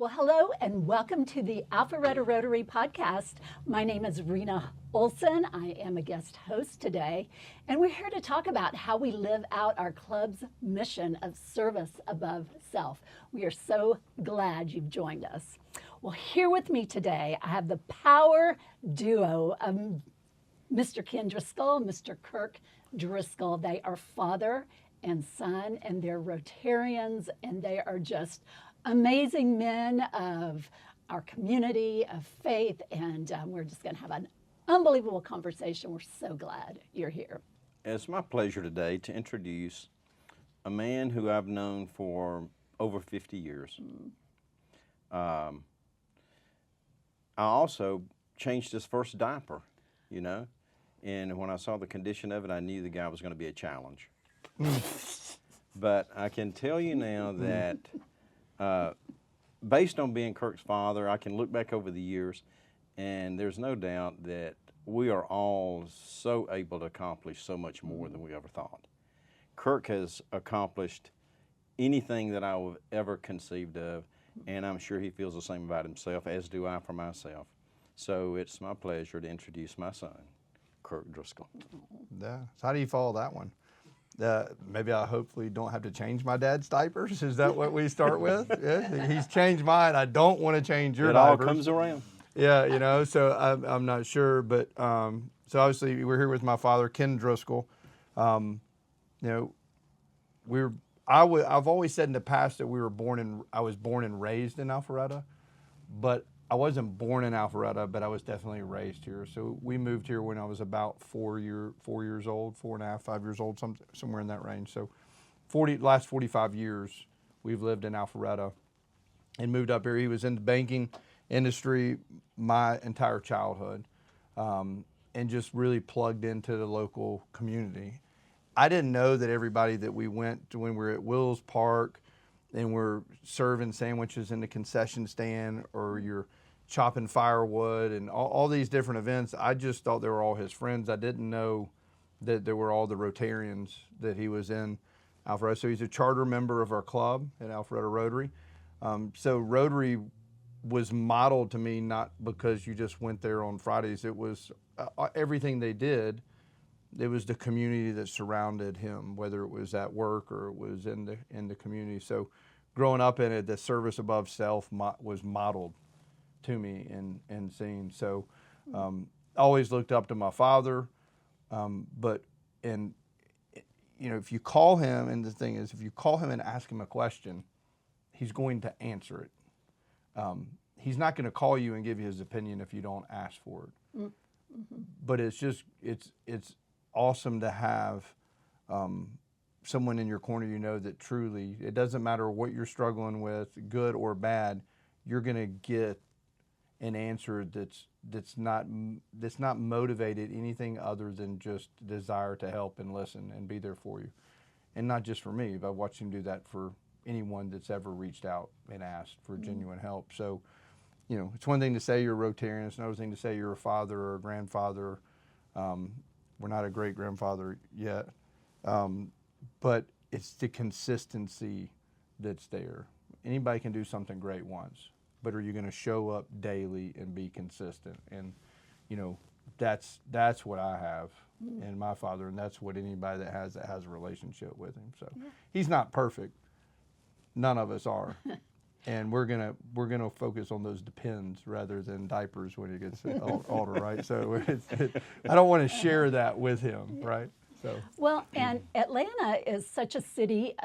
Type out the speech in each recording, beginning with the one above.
Well, hello and welcome to the Alpharetta Rotary podcast. My name is Rena Olson. I am a guest host today, and we're here to talk about how we live out our club's mission of service above self. We are so glad you've joined us. Well, here with me today, I have the power duo of Mr. Ken Driscoll, Mr. Kirk Driscoll. They are father and son, and they're Rotarians, and they are just amazing men of our community of faith, and we're just going to have an unbelievable conversation. We're so glad you're here. It's my pleasure today to introduce a man who I've known for over 50 years. I also changed his first diaper, and when I saw the condition of it, I knew the guy was going to be a challenge. But I can tell you now that based on being Kirk's father, I can look back over the years, and there's no doubt that we are all so able to accomplish so much more than we ever thought. Kirk has accomplished anything that I have ever conceived of, and I'm sure he feels the same about himself, as do I for myself. So it's my pleasure to introduce my son, Kirk Driscoll. Yeah. So how do you follow that one? Maybe I hopefully don't have to change my dad's diapers. Is that what we start with? Yeah. He's changed mine. I don't want to change your diapers. It all comes around. Yeah, so I'm not sure. But so obviously we're here with my father, Ken Driscoll. I've always said in the past that I was born and raised in Alpharetta, but I wasn't born in Alpharetta, but I was definitely raised here. So we moved here when I was about 4 years old, 4.5, 5 years old, somewhere in that range. So last 45 years, we've lived in Alpharetta and moved up here. He was in the banking industry my entire childhood, and just really plugged into the local community. I didn't know that everybody that we went to when we were at Wills Park and we're serving sandwiches in the concession stand, or you're chopping firewood and all these different events. I just thought they were all his friends. I didn't know that there were all the Rotarians that he was in Alpharetta. So he's a charter member of our club at Alpharetta Rotary. So Rotary was modeled to me not because you just went there on Fridays. It was everything they did. It was the community that surrounded him, whether it was at work or it was in the community. So growing up in it, the service above self was modeled to me and seen. So always looked up to my father, but if you call him, and the thing is, if you call him and ask him a question, he's going to answer it. He's not going to call you and give you his opinion if you don't ask for it. Mm-hmm. But it's awesome to have someone in your corner that truly, it doesn't matter what you're struggling with, good or bad, you're going to get an answer that's not motivated anything other than just desire to help and listen and be there for you. And not just for me, but I've watched him do that for anyone that's ever reached out and asked for genuine help. So, it's one thing to say you're a Rotarian, it's another thing to say you're a father or a grandfather. We're not a great grandfather yet, but it's the consistency that's there. Anybody can do something great once, but are you going to show up daily and be consistent? And that's what I have in my father, and that's what anybody that has a relationship with him. So he's not perfect. None of us are. And we're gonna focus on those depends rather than diapers when he gets older, right? So I don't want to share that with him, right? So well, and Atlanta is such a city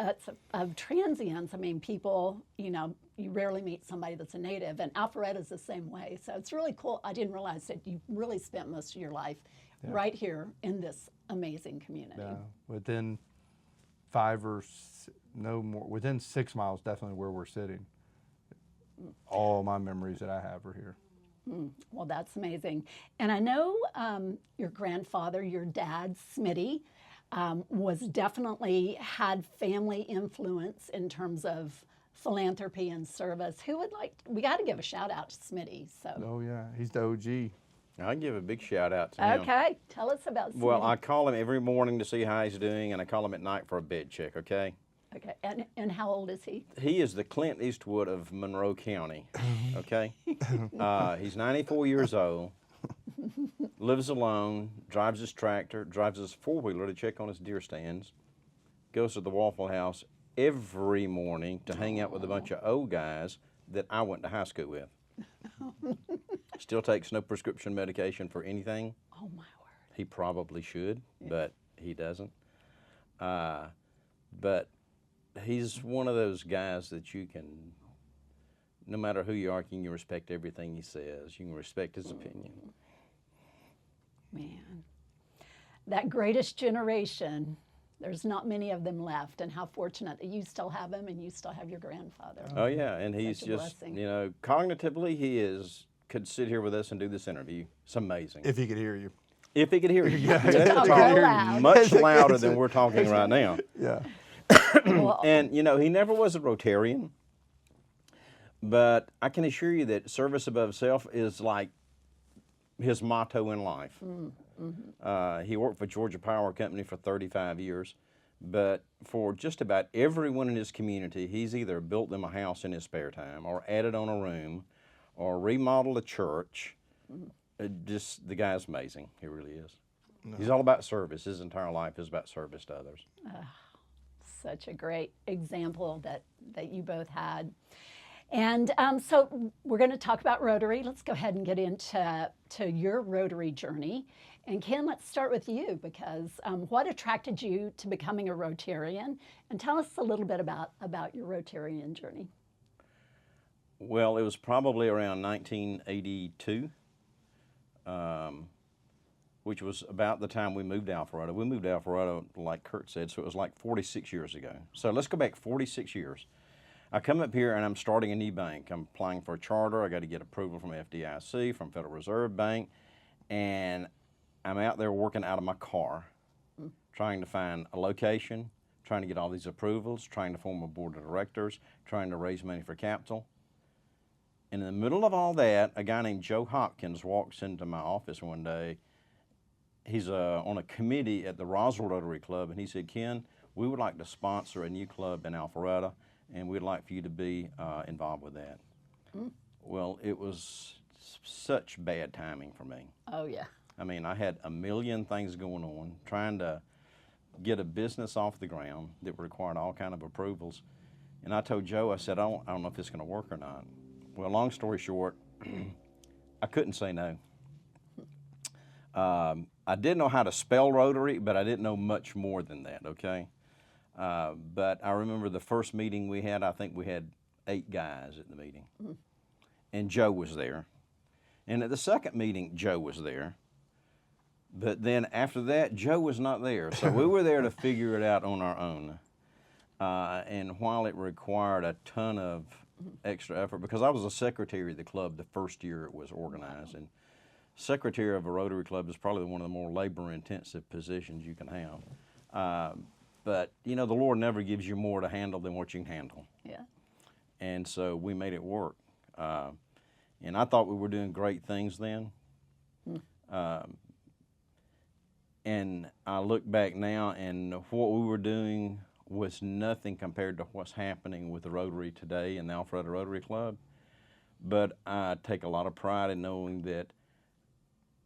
of transients. I mean, people, you rarely meet somebody that's a native, and Alpharetta is the same way. So it's really cool. I didn't realize that you really spent most of your life right here in this amazing community. Yeah, within 6 miles, definitely where we're sitting. All my memories that I have are here. Well, that's amazing. And I know your grandfather, your dad, Smitty, was definitely had family influence in terms of philanthropy and service. We got to give a shout out to Smitty. So. Oh yeah, he's the OG. I give a big shout out to him. Okay, tell us about Smitty. Well, I call him every morning to see how he's doing, and I call him at night for a bed check, okay? Okay. And how old is he? He is the Clint Eastwood of Monroe County, okay? He's 94 years old, lives alone, drives his tractor, drives his four-wheeler to check on his deer stands, goes to the Waffle House every morning to hang out with a bunch of old guys that I went to high school with. Still takes no prescription medication for anything. Oh, my word. He probably should, but he doesn't. But he's one of those guys that you can, no matter who you are, you can respect everything he says. You can respect his opinion. Man, that greatest generation, there's not many of them left, and how fortunate that you still have him and you still have your grandfather. Oh yeah, and he's Such a just, blessing. you know, cognitively could sit here with us and do this interview. It's amazing. If he could hear you. If he could hear you. Yeah. That's Talk talk real loud. much louder than we're talking right now. Yeah. Well, And, you know, he never was a Rotarian, but I can assure you that service above self is like his motto in life. He worked for Georgia Power Company for 35 years, but for just about everyone in his community, he's either built them a house in his spare time or added on a room or remodeled a church. Just, the guy's amazing. He really is. He's all about service. His entire life is about service to others. such a great example that you both had. And so we're going to talk about Rotary. Let's go ahead and get into your Rotary journey. And Ken, let's start with you, because what attracted you to becoming a Rotarian? And tell us a little bit about your Rotarian journey. Well, it was probably around 1982, which was about the time we moved to Alpharetta. We moved to Alpharetta, like Kirk said, so it was like 46 years ago. So let's go back 46 years. I come up here and I'm starting a new bank. I'm applying for a charter. I got to get approval from FDIC, from Federal Reserve Bank, and I'm out there working out of my car, trying to find a location, trying to get all these approvals, trying to form a board of directors, trying to raise money for capital. And in the middle of all that, a guy named Joe Hopkins walks into my office one day. He's on a committee at the Roswell Rotary Club, and he said, "Ken, we would like to sponsor a new club in Alpharetta, and we'd like for you to be involved with that." Well, it was such bad timing for me. Oh, yeah. I mean, I had a million things going on, trying to get a business off the ground that required all kind of approvals. And I told Joe, I said, I don't know if it's going to work or not. Well, long story short, I couldn't say no. I did know how to spell Rotary, but I didn't know much more than that, okay? But I remember the first meeting we had, I think we had 8 guys at the meeting. And Joe was there. And at the second meeting, Joe was there. But then after that, Joe was not there. So we were there to figure it out on our own. And while it required a ton of extra effort, because I was a secretary of the club the first year it was organized, and secretary of a Rotary Club is probably one of the more labor-intensive positions you can have. But, you know, the Lord never gives you more to handle than what you can handle. Yeah. And so we made it work. And I thought we were doing great things then. And I look back now, and what we were doing was nothing compared to what's happening with the Rotary today and the Alpharetta Rotary Club. But I take a lot of pride in knowing that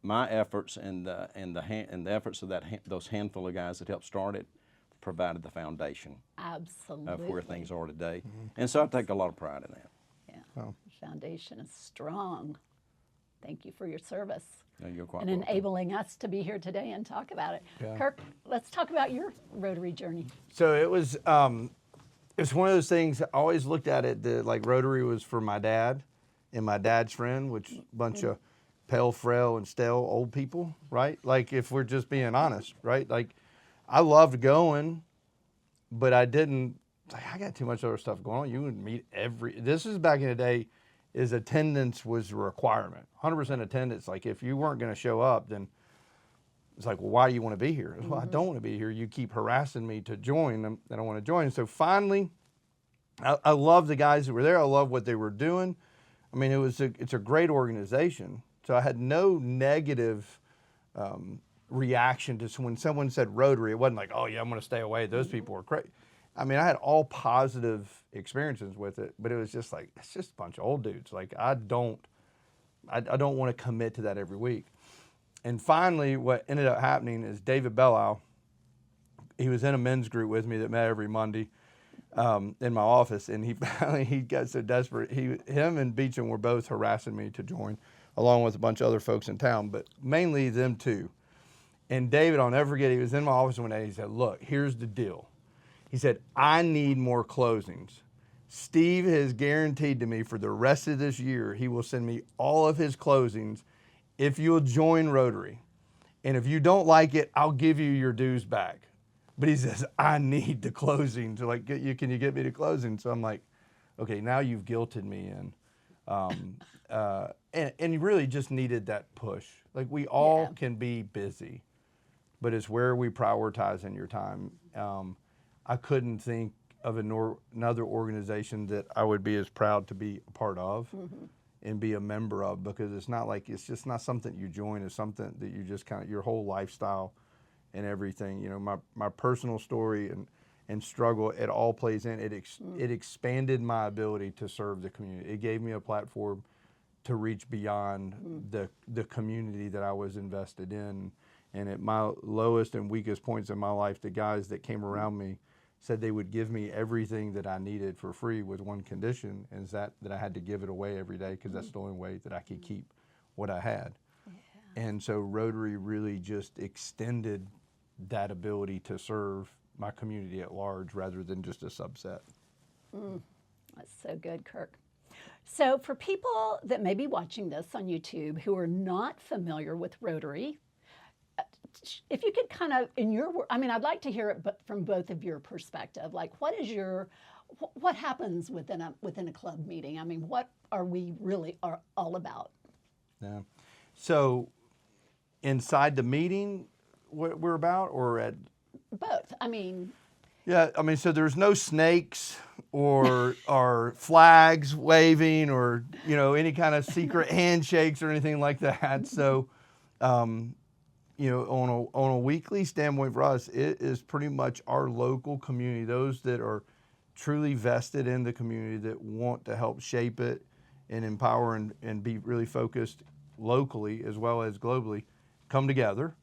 my efforts and the efforts of those handful of guys that helped start it provided the foundation Absolutely. of where things are today. And so I take a lot of pride in that. Yeah. Wow. The foundation is strong. Thank you for your service No, you're quite and welcome. enabling us to be here today and talk about it. Yeah. Kirk, let's talk about your Rotary journey. So it was one of those things. I always looked at it that like Rotary was for my dad and my dad's friend, which bunch of pale, frail, and stale old people, right? Like if we're just being honest, right? Like I loved going, but I didn't. I got too much other stuff going on. You would meet this is back in the day, is attendance was a requirement. 100% attendance. Like if you weren't going to show up, then it's like, well, why do you want to be here? Well, I don't want to be here. You keep harassing me to join them. I don't want to join. So finally, I love the guys that were there. I love what they were doing. I mean, it's a great organization. So I had no negative reaction to when someone said Rotary. It wasn't like, oh yeah, I'm going to stay away. Those people were crazy. I mean, I had all positive experiences with it, but it was just like, it's just a bunch of old dudes. Like, I don't want to commit to that every week. And finally, what ended up happening is David Bellow, he was in a men's group with me that met every Monday in my office, and he got so desperate. Him and Beecham were both harassing me to join, along with a bunch of other folks in town, but mainly them two. And David, I'll never forget, he was in my office one day. He said, look, here's the deal. He said, I need more closings. Steve has guaranteed to me for the rest of this year, he will send me all of his closings if you'll join Rotary. And if you don't like it, I'll give you your dues back. But he says, I need the closings. So like, can you get me the closings? So I'm like, okay, now you've guilted me in. And you really just needed that push. Like, we all can be busy, but it's where we prioritize in your time. I couldn't think of another organization that I would be as proud to be a part of and be a member of, because it's just not something you join. It's something that you just kind of, your whole lifestyle and everything. You know, my personal story and struggle, it all plays in. It expanded my ability to serve the community. It gave me a platform to reach beyond the community that I was invested in. And at my lowest and weakest points in my life, the guys that came around me said they would give me everything that I needed for free with one condition, and that I had to give it away every day, because that's the only way that I could keep what I had. Yeah. And so Rotary really just extended that ability to serve my community at large rather than just a subset. That's so good, Kirk. So for people that may be watching this on YouTube who are not familiar with Rotary, if you could kind of, I'd like to hear it from both of your perspective. Like, what happens within a club meeting? I mean, what are we really all about? Yeah. So inside the meeting, what we're about, or at both? I mean. Yeah, I mean, so there's no snakes or flags waving or, any kind of secret handshakes or anything like that. So, on a weekly standpoint for us, it is pretty much our local community, those that are truly vested in the community, that want to help shape it and empower and be really focused locally as well as globally, come together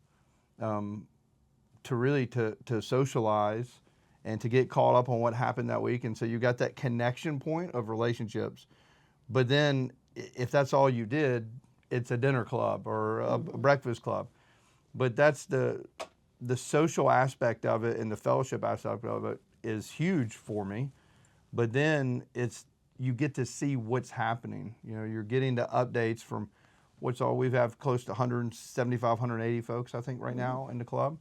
to socialize and to get caught up on what happened that week. And so you got that connection point of relationships. But then if that's all you did, it's a dinner club or a breakfast club. But that's the social aspect of it, and the fellowship aspect of it is huge for me. But then you get to see what's happening. You're getting the updates from we've have close to 175, 180 folks, I think, right now in the club.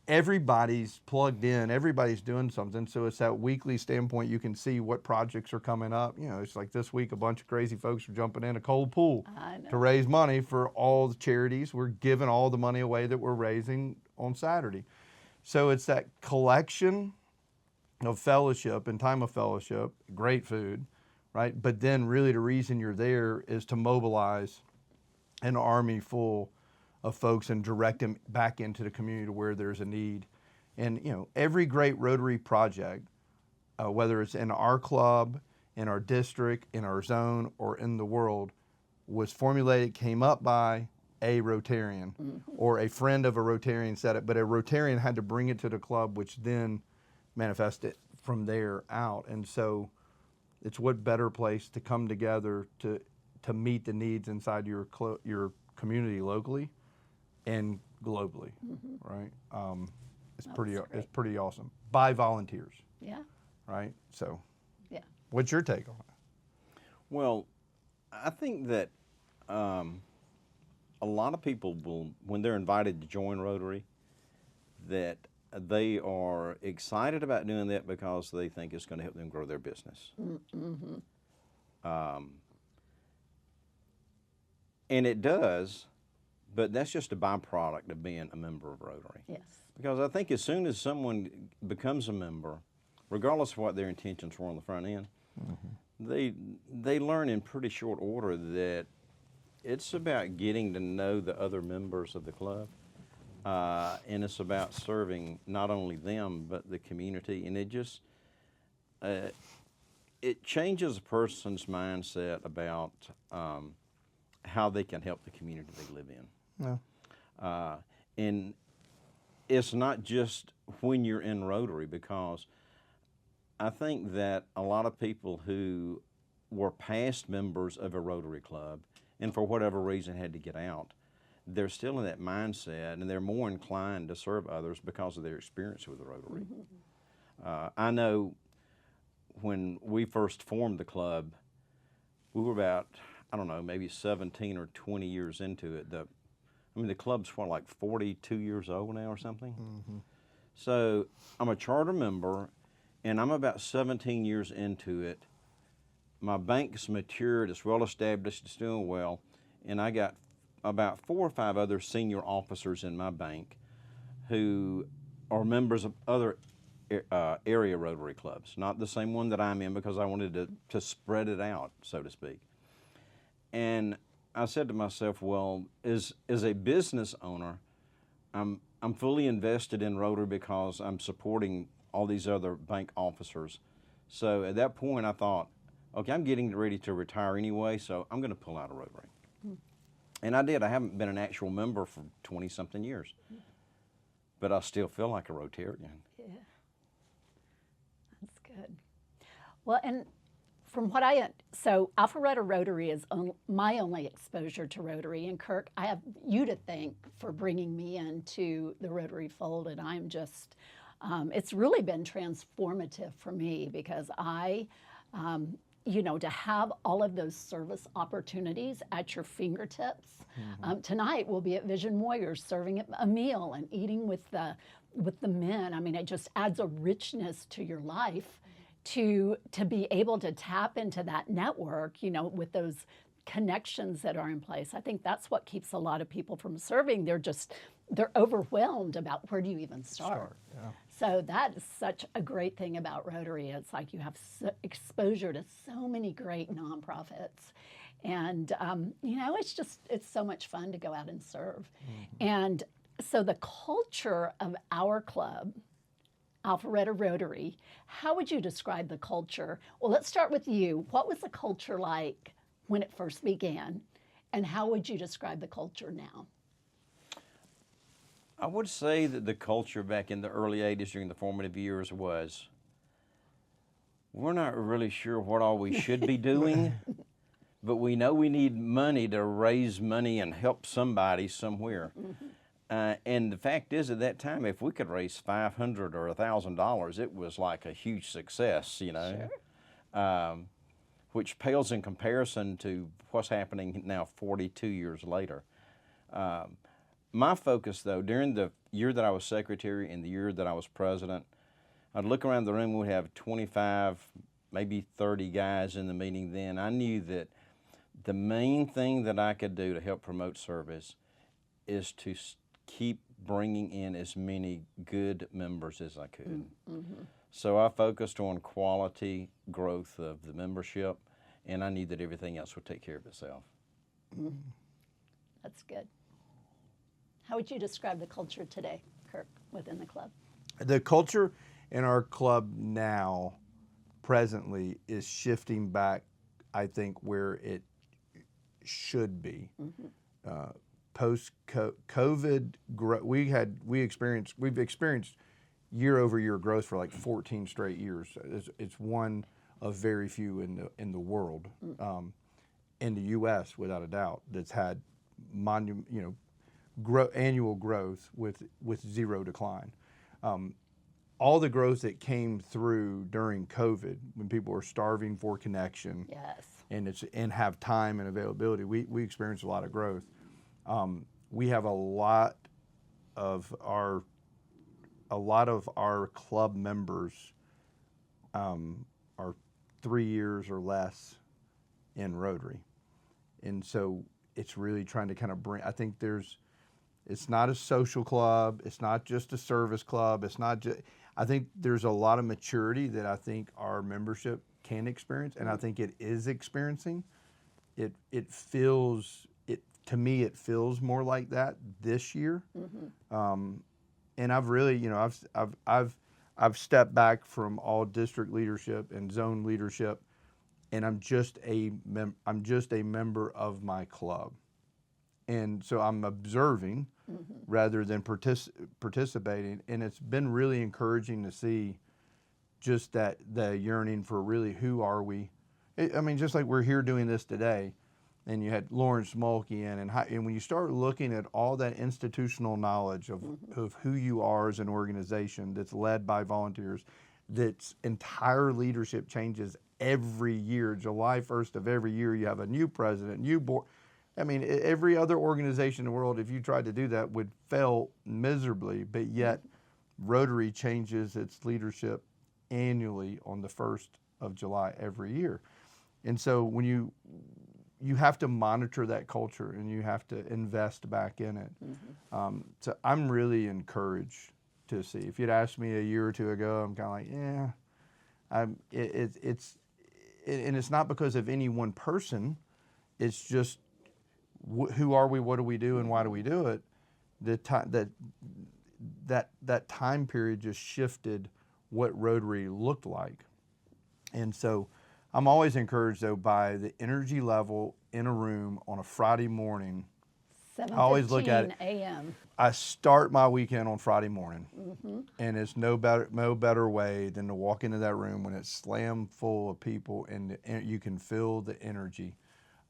Everybody's plugged in, everybody's doing something. So it's that weekly standpoint. You can see what projects are coming up. It's like this week, a bunch of crazy folks are jumping in a cold pool to raise money for all the charities. We're giving all the money away that we're raising on Saturday. So it's that collection of fellowship and time of fellowship, great food, right? But then really the reason you're there is to mobilize an army full of folks and direct them back into the community where there's a need. And every great Rotary project, whether it's in our club, in our district, in our zone, or in the world, was formulated, came up by a Rotarian or a friend of a Rotarian said it, but a Rotarian had to bring it to the club, which then manifested from there out. And so it's what better place to come together to meet the needs inside your community locally and globally, right? It's pretty awesome. By volunteers. Yeah. Right? So, yeah. What's your take on it? Well, I think that a lot of people will, when they're invited to join Rotary, that they are excited about doing that because they think it's going to help them grow their business. And it does, but that's just a byproduct of being a member of Rotary. Yes. Because I think as soon as someone becomes a member, regardless of what their intentions were on the front end, they learn in pretty short order that it's about getting to know the other members of the club and it's about serving not only them but the community, and it changes a person's mindset about how they can help the community they live in. Yeah. And it's not just when you're in Rotary, because I think that a lot of people who were past members of a Rotary Club and for whatever reason had to get out, they're still in that mindset and they're more inclined to serve others because of their experience with the Rotary. I know when we first formed the club, we were about, I don't know, maybe 17 or 20 years into it. The club's like 42 years old now or something. Mm-hmm. So I'm a charter member, and I'm about 17 years into it. My bank's matured, it's well established, it's doing well, and I got about 4 or 5 other senior officers in my bank who are members of other area Rotary clubs, not the same one that I'm in, because I wanted to spread it out, so to speak. And I said to myself, well, as a business owner, I'm fully invested in Rotary because I'm supporting all these other bank officers. So at that point I thought, okay, I'm getting ready to retire anyway, so I'm going to pull out of Rotary. And I did. I haven't been an actual member for 20-something years, but I still feel like a Rotarian. Yeah, that's good. Well, and from what so Alpharetta Rotary is my only exposure to Rotary, and Kirk, I have you to thank for bringing me into the Rotary fold, and I'm just, it's really been transformative for me, because to have all of those service opportunities at your fingertips. Tonight we'll be at Vision Warriors serving a meal and eating with the men. I mean, it just adds a richness to your life to be able to tap into that network, with those connections that are in place. I think that's what keeps a lot of people from serving. They're overwhelmed about where do you even start. Yeah. So that is such a great thing about Rotary. It's like you have exposure to so many great nonprofits. And, it's so much fun to go out and serve. And so the culture of our club, Alpharetta Rotary, how would you describe the culture? Well, let's start with you. What was the culture like when it first began? And how would you describe the culture now? I would say that the culture back in the early 80s during the formative years was, we're not really sure what all we should be doing, but we know we need money to raise money and help somebody somewhere. And the fact is, at that time, if we could raise $500 or $1,000, it was like a huge success, Sure. Which pales in comparison to what's happening now 42 years later. My focus, though, during the year that I was secretary and the year that I was president, I'd look around the room, we'd have 25, maybe 30 guys in the meeting then. I knew that the main thing that I could do to help promote service is to keep bringing in as many good members as I could. So I focused on quality growth of the membership, and I knew that everything else would take care of itself. That's good. How would you describe the culture today, Kirk, within the club? The culture in our club now, presently, is shifting back, I think, where it should be. Post-COVID, we've experienced year-over-year growth for like 14 straight years. It's one of very few in the world, in the U.S. without a doubt, that's had annual growth with zero decline. All the growth that came through during COVID, when people were starving for connection, yes, and have time and availability, we experienced a lot of growth. We have a lot of our club members are 3 years or less in Rotary, and so it's really trying to kind of bring. I think it's not a social club. It's not just a service club. It's not just. I think there's a lot of maturity that I think our membership can experience, and I think it is experiencing. It feels to me, it feels more like that this year. And I've really, you know, I've stepped back from all district leadership and zone leadership, and I'm just a member of my club, and so I'm observing rather than participating, and it's been really encouraging to see just that the yearning for really who are we. I mean, just like we're here doing this today, and you had Lauren Smolke in, and when you start looking at all that institutional knowledge of who you are as an organization that's led by volunteers, that's entire leadership changes every year. July 1st of every year, you have a new president, new board. I mean, every other organization in the world, if you tried to do that, would fail miserably, but yet Rotary changes its leadership annually on the 1st of July every year. And so when you have to monitor that culture and you have to invest back in it. So I'm really encouraged to see. If you'd asked me a year or two ago, I'm kind of like, yeah. And it's not because of any one person. It's just who are we, what do we do, and why do we do it? That time period just shifted what Rotary looked like. And so I'm always encouraged, though, by the energy level in a room on a Friday morning. 7:15 a.m. I start my weekend on Friday morning, and it's no better way than to walk into that room when it's slammed full of people, and you can feel the energy,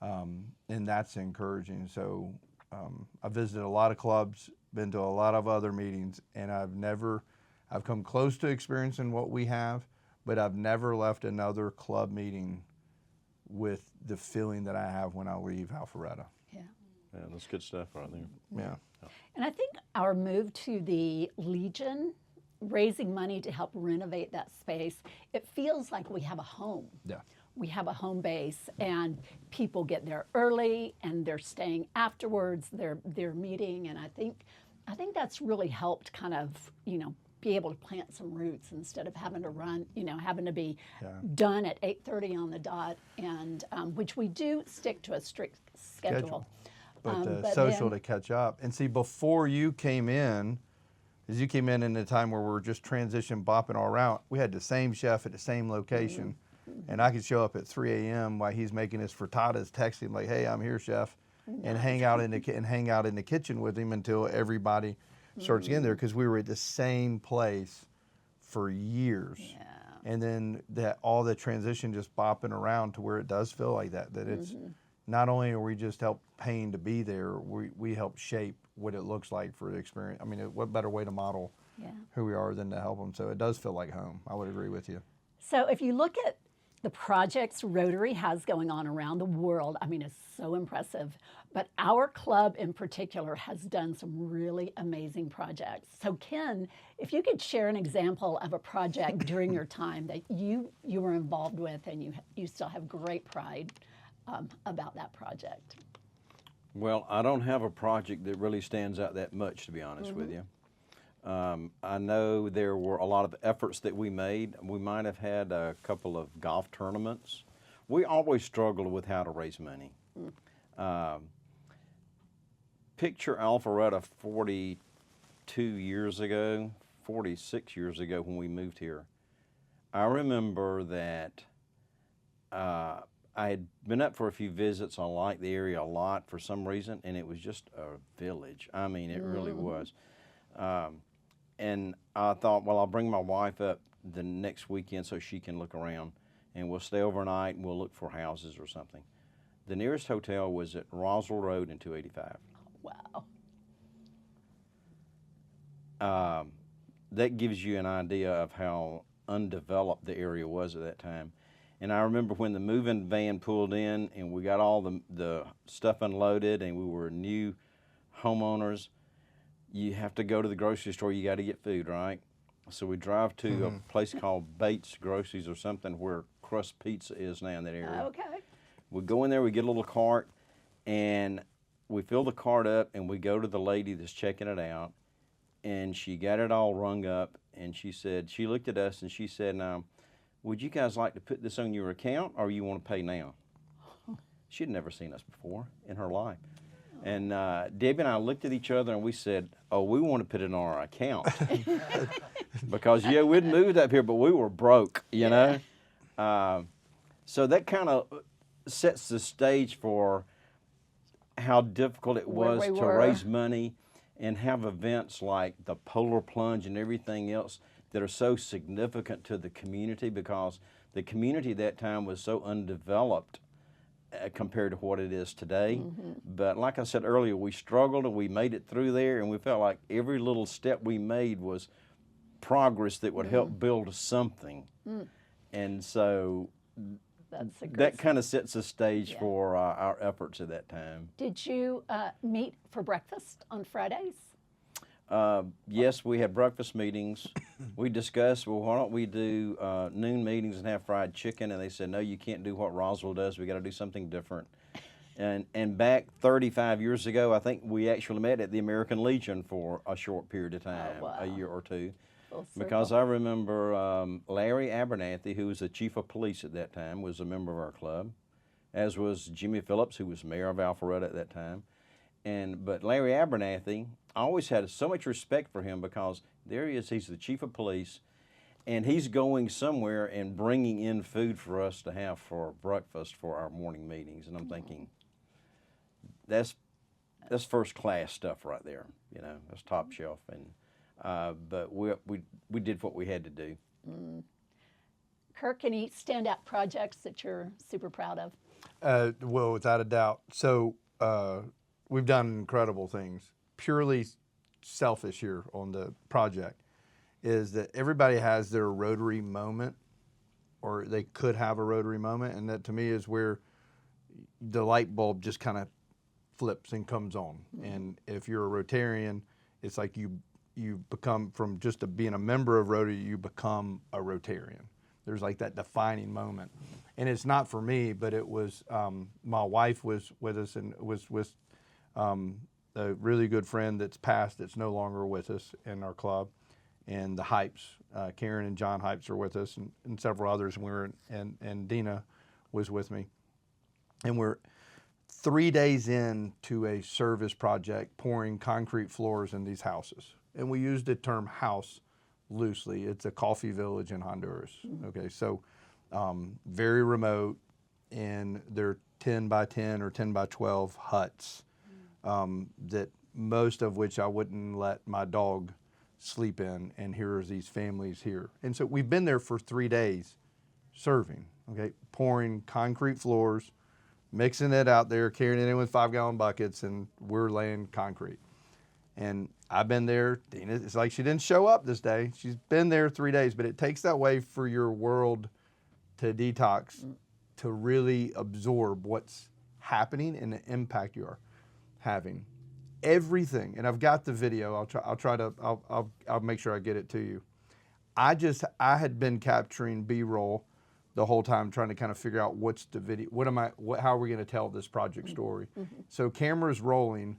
and that's encouraging. So I visited a lot of clubs, been to a lot of other meetings, and I've come close to experiencing what we have, but I've never left another club meeting with the feeling that I have when I leave Alpharetta. Yeah. Yeah, that's good stuff right there. Yeah. And I think our move to the Legion, raising money to help renovate that space, it feels like we have a home. Yeah. We have a home base, and people get there early, and they're staying afterwards. They're meeting, and I think that's really helped kind of, you know, be able to plant some roots instead of having to run, you know, having to be done at 8:30 on the dot, and which we do stick to a strict schedule. But social to catch up. And see, before you came in, as you came in a time where we're just transition bopping all around, we had the same chef at the same location. And I could show up at 3 a.m. while he's making his frittatas, texting like, "Hey, I'm here, chef," and hang out in the kitchen with him until everybody starts getting there, because we were at the same place for years. Yeah. And then all the transition just bopping around to where it does feel like that it's not only are we just paying to be there, we help shape what it looks like for the experience. I mean, what better way to model who we are than to help them? So it does feel like home. I would agree with you. So if you look at the projects Rotary has going on around the world, I mean, it's so impressive. But our club in particular has done some really amazing projects. So Ken, if you could share an example of a project during your time that you were involved with, and you still have great pride about that project. Well, I don't have a project that really stands out that much, to be honest with you. I know there were a lot of efforts that we made. We might have had a couple of golf tournaments. We always struggled with how to raise money. Picture Alpharetta 42 years ago, 46 years ago when we moved here. I remember that I had been up for a few visits. I liked the area a lot for some reason, and it was just a village. I mean, it really was. And I thought, well, I'll bring my wife up the next weekend so she can look around, and we'll stay overnight and we'll look for houses or something. The nearest hotel was at Roswell Road and 285. Wow. That gives you an idea of how undeveloped the area was at that time. And I remember when the moving van pulled in and we got all the stuff unloaded and we were new homeowners, you have to go to the grocery store, you got to get food, right? So we drive to a place called Bates Groceries or something, where Crust Pizza is now in that area. Okay. We go in there, we get a little cart, and we fill the cart up, and we go to the lady that's checking it out, and she got it all rung up, and she looked at us and she said, "Now, would you guys like to put this on your account, or you want to pay now?" She'd never seen us before in her life. And Debbie and I looked at each other and we said, oh, we want to put it on our account. Because, yeah, we'd moved up here, but we were broke, you know. So that kind of sets the stage for how difficult it was to raise money and have events like the Polar Plunge and everything else that are so significant to the community, because the community at that time was so undeveloped compared to what it is today. But like I said earlier, we struggled and we made it through there, and we felt like every little step we made was progress that would help build something. And so that kind of sets the stage for our efforts at that time. Did you meet for breakfast on Fridays? Yes, we had breakfast meetings. We discussed, well, why don't we do noon meetings and have fried chicken? And they said, no, you can't do what Roswell does. We got to do something different. And back 35 years ago, I think we actually met at the American Legion for a short period of time, a year or two. Because I remember Larry Abernathy, who was the chief of police at that time, was a member of our club, as was Jimmy Phillips, who was mayor of Alpharetta at that time. But Larry Abernathy, I always had so much respect for him, because there he is, he's the chief of police, and he's going somewhere and bringing in food for us to have for breakfast for our morning meetings. And I'm thinking, that's first class stuff right there, you know, that's top shelf. But we did what we had to do. Kirk, any standout projects that you're super proud of? Well, without a doubt. So we've done incredible things. Purely selfish here on the project is that everybody has their Rotary moment, or they could have a Rotary moment, and that to me is where the light bulb just kind of flips and comes on. And if you're a Rotarian, it's like you become, from just being a member of Rotary, you become a Rotarian. There's like that defining moment. And it's not for me, but it was, my wife was with us, and was with a really good friend that's passed, that's no longer with us in our club. And the Hypes, Karen and John Hypes are with us, and several others. And Dina was with me. And we're 3 days into a service project, pouring concrete floors in these houses. And we use the term house loosely. It's a coffee village in Honduras. Okay, so very remote, and they're 10 by 10 or 10 by 12 huts that most of which I wouldn't let my dog sleep in, and here are these families here. And so we've been there for 3 days serving, okay, pouring concrete floors, mixing it out there, carrying it in with 5-gallon buckets, and we're laying concrete. And I've been there, Dina, it's like she didn't show up this day. She's been there 3 days, but it takes that way for your world to detox, to really absorb what's happening and the impact you are having. Everything, and I've got the video. I'll make sure I get it to you. I had been capturing B-roll the whole time, trying to kind of figure out what's the video, how are we going to tell this project story? So camera's rolling,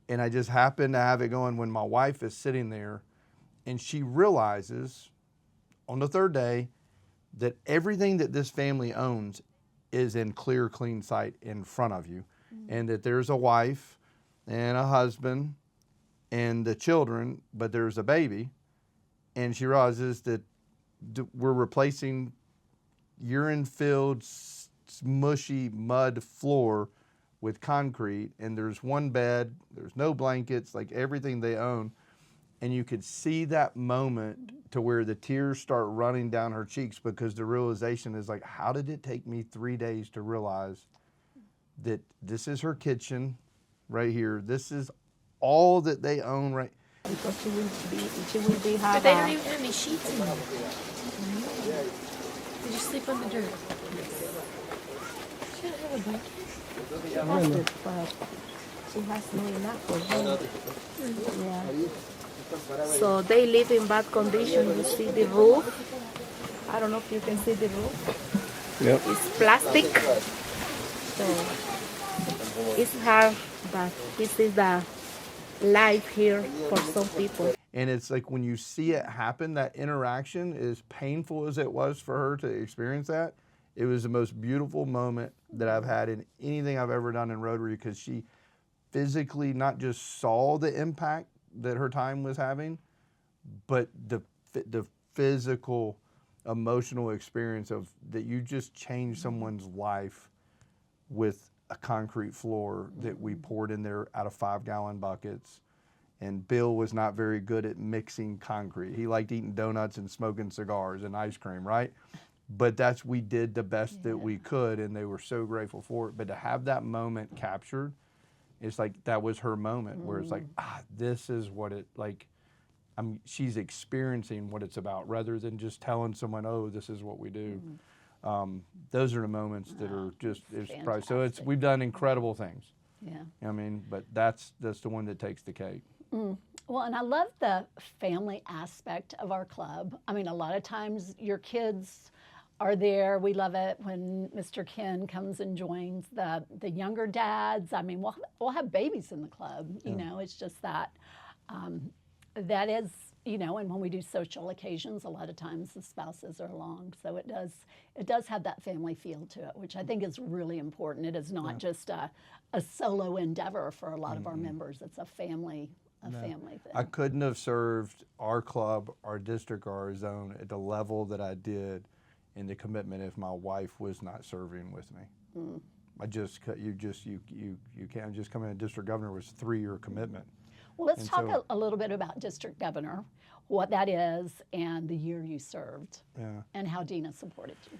and I just happen to have it going when my wife is sitting there, and she realizes on the third day that everything that this family owns is in clear, clean sight in front of you, and that there's a wife and a husband and the children, but there's a baby. And she realizes that we're replacing urine-filled, mushy mud floor with concrete, and there's one bed, there's no blankets, like everything they own. And you could see that moment to where the tears start running down her cheeks, because the realization is like, how did it take me 3 days to realize that this is her kitchen right here? This is all that they own, right? Because she will be But they don't even have any sheets in there. Did you sleep on the dirt? She don't have a blanket. She has it, but she has no enough for them. Yeah. So they live in bad condition. You see the roof. I don't know if you can see the roof. Yep. It's plastic. So it's hard, but this is the life here for some people. And it's like when you see it happen, that interaction, as painful as it was for her to experience that, it was the most beautiful moment that I've had in anything I've ever done in Rotary, because she physically not just saw the impact that her time was having, but the physical, emotional experience of that you just changed someone's life with a concrete floor that we poured in there out of 5-gallon buckets. And Bill was not very good at mixing concrete. He liked eating donuts and smoking cigars and ice cream, right? But we did the best that we could, and they were so grateful for it. But to have that moment captured, it's like that was her moment where it's like, this is what it, like, she's experiencing what it's about rather than just telling someone, oh, this is what we do. Those are the moments that are just, so we've done incredible things. Yeah. I mean, but that's the one that takes the cake. Well, and I love the family aspect of our club. I mean, a lot of times your kids are there. We love it when Mr. Ken comes and joins the younger dads. I mean, we'll have babies in the club. You know, it's just that that is, you know, and when we do social occasions, a lot of times the spouses are along. So it does have that family feel to it, which I think is really important. It is not just a solo endeavor for a lot of our members. It's a family thing. I couldn't have served our club, our district, or our zone at the level that I did in the commitment if my wife was not serving with me. You can't just come in. District governor was a 3-year commitment. Well, let's talk a little bit about district governor, what that is, and the year you served, and how Dina supported you.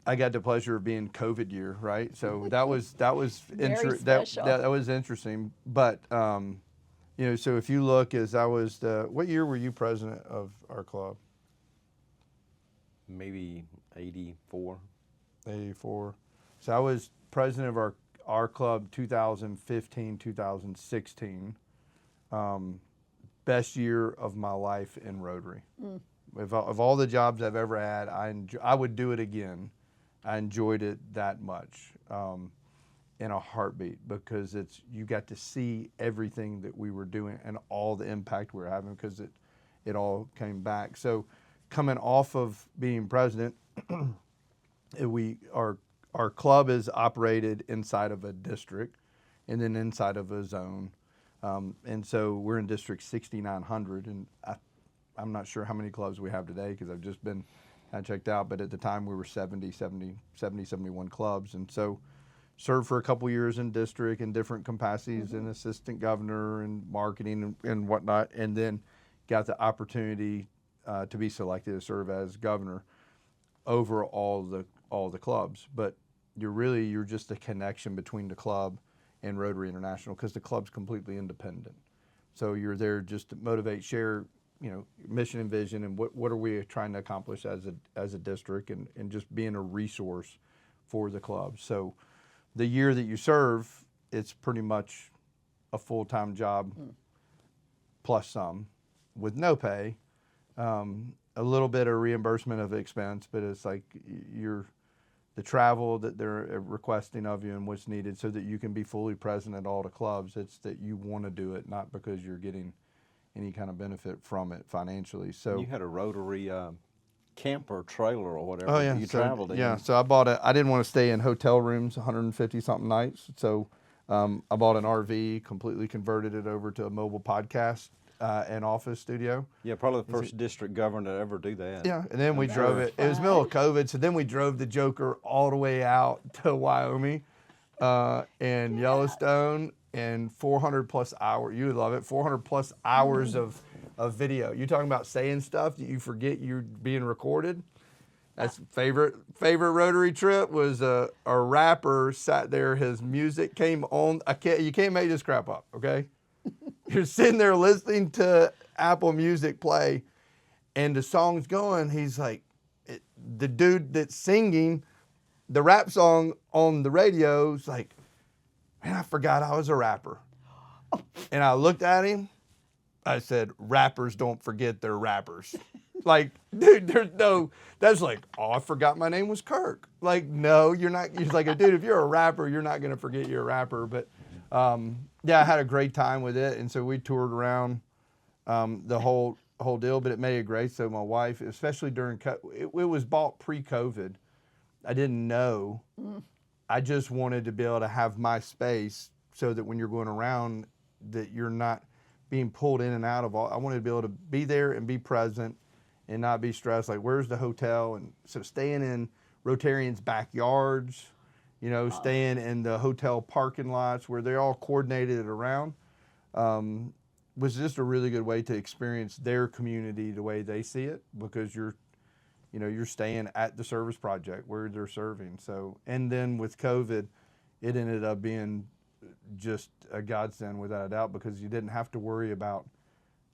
I got the pleasure of being COVID year, right? So that was Very special. that was interesting. But you know, so if you look, as I was what year were you president of our club? Maybe 84. 84. So I was president of our club 2015, 2016. Best year of my life in Rotary. Of all the jobs I've ever had, I would do it again. I enjoyed it that much in a heartbeat because you got to see everything that we were doing and all the impact we were having because it all came back. So coming off of being president, our club is operated inside of a district and then inside of a zone. And so we're in District 6900, and I'm not sure how many clubs we have today because I've just been kind of checked out, but at the time we were 71 clubs. And so served for a couple years in district in different capacities, and assistant governor and marketing and whatnot, and then got the opportunity to be selected to serve as governor over all the clubs. But you're just a connection between the club and Rotary International because the club's completely independent. So you're there just to motivate, share, you know, mission and vision, and what are we trying to accomplish as a district, and just being a resource for the club. So the year that you serve, it's pretty much a full-time job plus some with no pay, a little bit of reimbursement of expense, but it's like the travel that they're requesting of you and what's needed so that you can be fully present at all the clubs. It's that you want to do it, not because you're getting any kind of benefit from it financially. So you had a Rotary camper trailer or whatever that you traveled in. Yeah, so I didn't want to stay in hotel rooms 150 something nights. So I bought an RV, completely converted it over to a mobile podcast and office studio. Yeah, probably the first district governor to ever do that. Yeah, and then we drove it. It was middle of COVID, so then we drove the Joker all the way out to Wyoming and Yellowstone, and 400 plus hours. You would love it. 400 plus hours of video. You talking about saying stuff that you forget you're being recorded? That's favorite Rotary trip was a rapper sat there. His music came on. You can't make this crap up, okay? You're sitting there listening to Apple Music play, and the song's going. He's like, the dude that's singing the rap song on the radio is like, man, I forgot I was a rapper. And I looked at him. I said, rappers don't forget they're rappers. Like, dude, that's like, oh, I forgot my name was Kirk. Like, no, you're not. He's like, dude, if you're a rapper, you're not going to forget you're a rapper. But yeah, I had a great time with it. And so we toured around the whole deal, but it made it great. So my wife, especially during, it was bought pre-COVID. I didn't know I just wanted to be able to have my space so that when you're going around, that you're not being pulled in and out of all. I wanted to be able to be there and be present and not be stressed, like where's the hotel? And so staying in Rotarians' backyards, you know, staying in the hotel parking lots where they're all coordinated around, was just a really good way to experience their community the way they see it, because you're staying at the service project where they're serving. So, and then with COVID, it ended up being just a godsend without a doubt, because you didn't have to worry about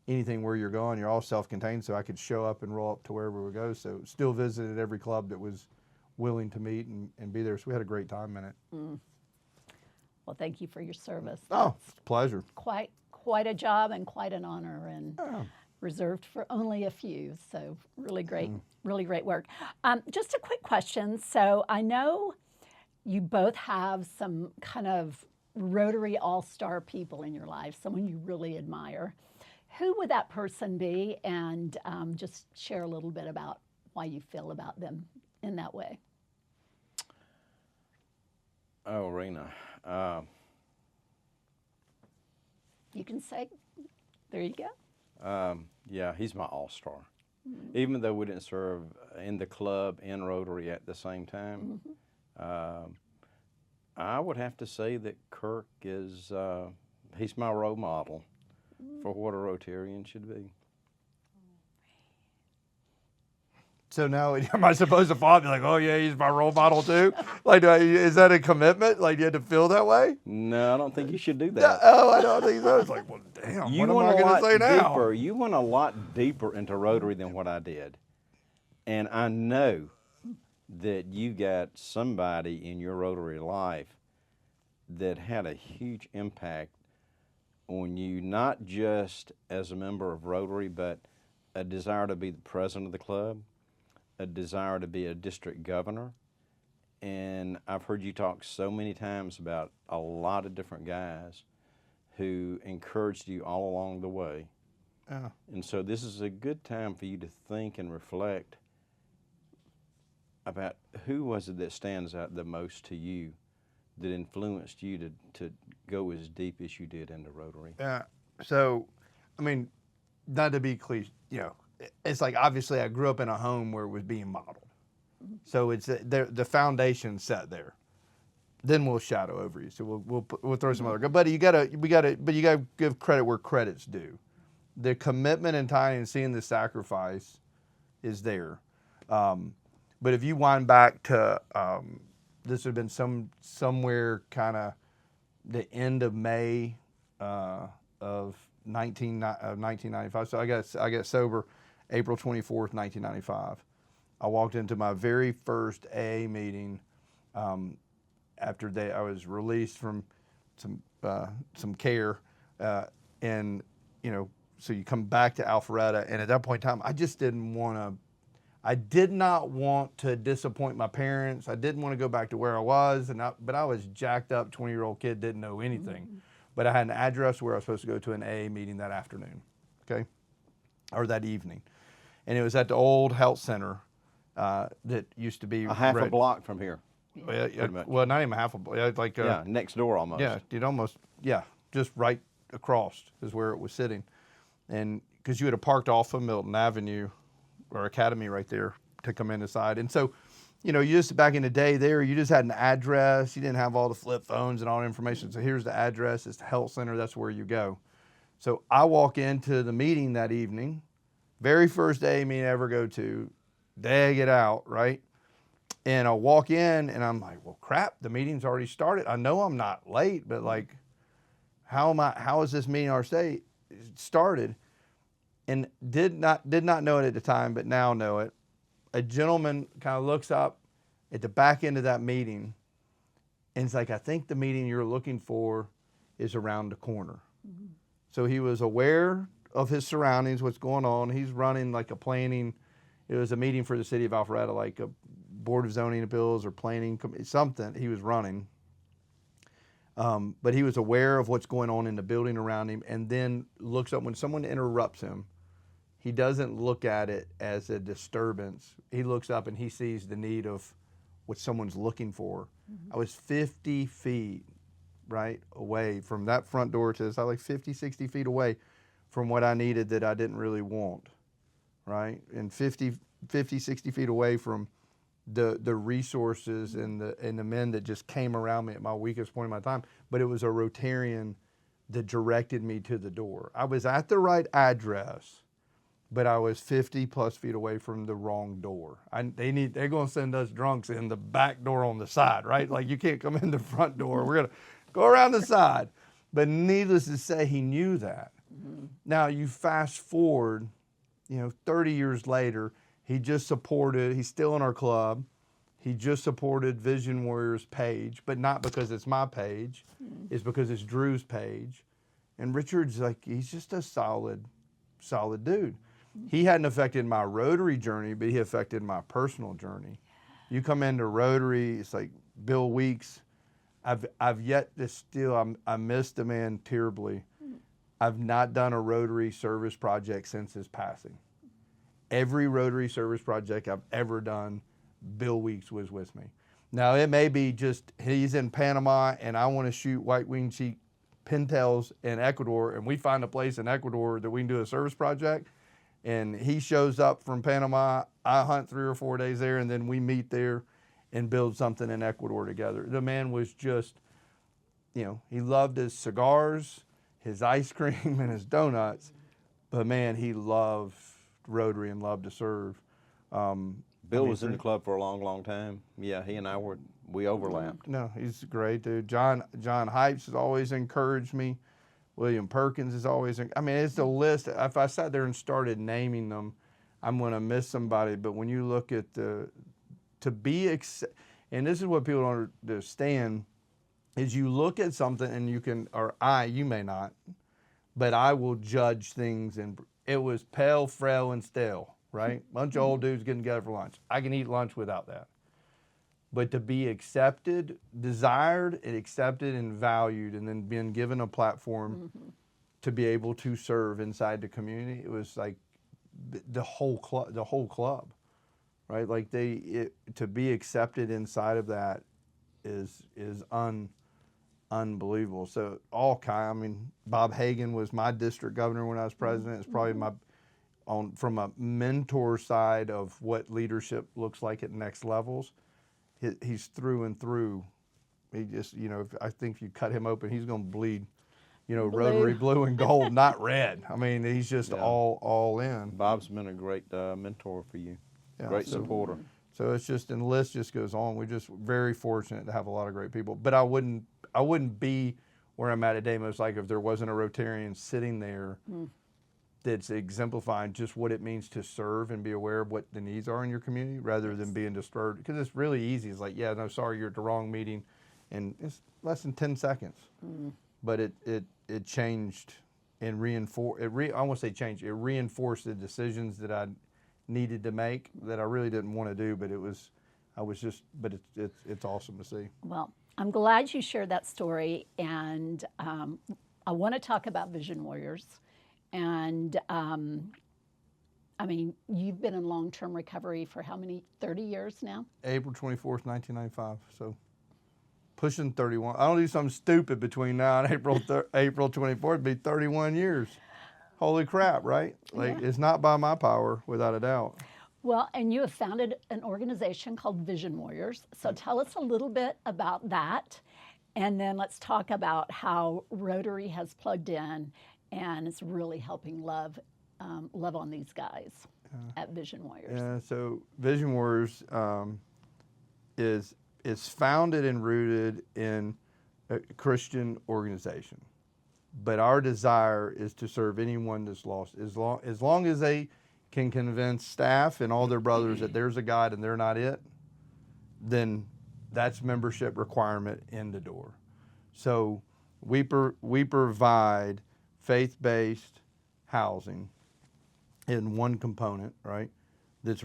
anything where you're going. You're all self-contained, so I could show up and roll up to wherever we go. So still visited every club that was willing to meet and be there. So we had a great time in it. Well, thank you for your service. Oh, it's a pleasure. Quite a job and quite an honor, and reserved for only a few. So really great work. Just a quick question. So I know you both have some kind of Rotary all-star people in your life, someone you really admire. Who would that person be? And just share a little bit about why you feel about them in that way. Oh, Rena. You can say, there you go. Yeah, he's my all-star. Even though we didn't serve in the club and Rotary at the same time, I would have to say that Kirk is, he's my role model for what a Rotarian should be. So now, am I supposed to follow? Be like, oh yeah, he's my role model too? Like, is that a commitment? Like, you had to feel that way? No, I don't think you should do that. No, oh, I don't think so. It's like, well, damn. You what am I going to say now? Deeper, you went a lot deeper into Rotary than what I did, and I know that you got somebody in your Rotary life that had a huge impact on you, not just as a member of Rotary, but a desire to be the president of the club, a desire to be a district governor. And I've heard you talk so many times about a lot of different guys who encouraged you all along the way. Yeah. And so this is a good time for you to think and reflect about who was it that stands out the most to you, that influenced you to go as deep as you did into Rotary. Yeah. So, I mean, not to be cliche, you know, it's like, obviously I grew up in a home where it was being modeled. So it's the foundation set there. Then we'll shadow over you. So we'll throw some other. But you gotta give credit where credit's due. The commitment and time and seeing the sacrifice is there. But if you wind back to this would have been somewhere kind of the end of May of 1995. So I got sober April 24th, 1995. I walked into my very first AA meeting after I was released from some care, and you know, so you come back to Alpharetta, and at that point in time, I just didn't want to. I did not want to disappoint my parents. I didn't want to go back to where I was, but I was jacked up 20-year-old kid, didn't know anything. But I had an address where I was supposed to go to an AA meeting that afternoon, okay, or that evening, and it was at the old health center that used to be a half a block from here. Well, not even half a block. Like next door almost. Yeah, it almost just right across is where it was sitting, and because you had parked off of Milton Avenue or Academy right there to come in inside. And so, you know, you just back in the day there, you just had an address. You didn't have all the flip phones and all the information. So here's the address. It's the health center. That's where you go. So I walk into the meeting that evening, very first day meeting I ever go to, day I get out, right? And I walk in and I'm like, well, crap, the meeting's already started. I know I'm not late, but like, how is this meeting already started? And did not know it at the time, but now know it. A gentleman kind of looks up at the back end of that meeting and it's like, I think the meeting you're looking for is around the corner. So he was aware of his surroundings, what's going on. He's running like a planning, it was a meeting for the city of Alpharetta, like a Board of Zoning Appeals or planning, something he was running. But he was aware of what's going on in the building around him, and then looks up when someone interrupts him. He doesn't look at it as a disturbance. He looks up and he sees the need of what someone's looking for. I was 50 feet, right, away from that front door to this, I like 50, 60 feet away from what I needed that I didn't really want, right? And 50, 60 feet away from the resources and the men that just came around me at my weakest point in my time. But it was a Rotarian that directed me to the door. I was at the right address, but I was 50 plus feet away from the wrong door. They're going to send us drunks in the back door on the side, right? Like, you can't come in the front door. We're going to go around the side. But needless to say, he knew that. Now, you fast forward, 30 years later, he's still in our club. He just supported Vision Warriors page, but not because it's my page. It's because it's Drew's page. And Richard's he's just a solid dude. He hadn't affected my Rotary journey, but he affected my personal journey. You come into Rotary, it's like Bill Weeks. I've yet to I miss the man terribly. I've not done a Rotary service project since his passing. Every Rotary service project I've ever done, Bill Weeks was with me. Now, it may be just he's in Panama and I want to shoot white-winged sheep pintails in Ecuador, and we find a place in Ecuador that we can do a service project, and he shows up from Panama, I hunt 3 or 4 days there, and then we meet there and build something in Ecuador together. The man was just, he loved his cigars, his ice cream, and his donuts, but man, he loved Rotary and loved to serve. Bill was in the club for a long, long time. Yeah, he and I we overlapped. No, he's a great dude. John Hypes has always encouraged me. William Perkins is always, it's a list. If I sat there and started naming them, I'm going to miss somebody. But when you look at and this is what people don't understand, is you look at something and you may not, but I will judge things. And it was pale, frail, and stale, right? Bunch of old dudes getting together for lunch. I can eat lunch without that. But to be accepted, desired, and accepted and valued, and then being given a platform to be able to serve inside the community, it was like the whole club, right? Like to be accepted inside of that is unbelievable. So Bob Hagan was my district governor when I was president. It's probably from a mentor side of what leadership looks like at next levels. He's through and through. He just, I think if you cut him open, he's going to bleed, Rotary blue and gold, not red. He's just all in. Bob's been a great mentor for you, great supporter. So it's just, and the list just goes on. We're just very fortunate to have a lot of great people. But I wouldn't be where I'm at today, most likely, if there wasn't a Rotarian sitting there that's exemplifying just what it means to serve and be aware of what the needs are in your community, rather than being disturbed. Because it's really easy. It's like, sorry, you're at the wrong meeting, and it's less than 10 seconds. But it changed and reinforced. I won't say changed. It reinforced the decisions that I needed to make that I really didn't want to do. But it's awesome to see. Well, I'm glad you shared that story, and I want to talk about Vision Warriors. And you've been in long-term recovery for how many, 30 years now? April 24th, 1995, so pushing 31. I don't do something stupid between now and April 24th, it'd be 31 years. Holy crap, right? It's not by my power, without a doubt. Well, and you have founded an organization called Vision Warriors. So tell us a little bit about that, and then let's talk about how Rotary has plugged in and it's really helping love on these guys at Vision Warriors. Yeah, so Vision Warriors is founded and rooted in a Christian organization. But our desire is to serve anyone that's lost. As long as they can convince staff and all their brothers that there's a God and they're not it, then that's membership requirement in the door. So we provide faith-based housing in one component, right, that's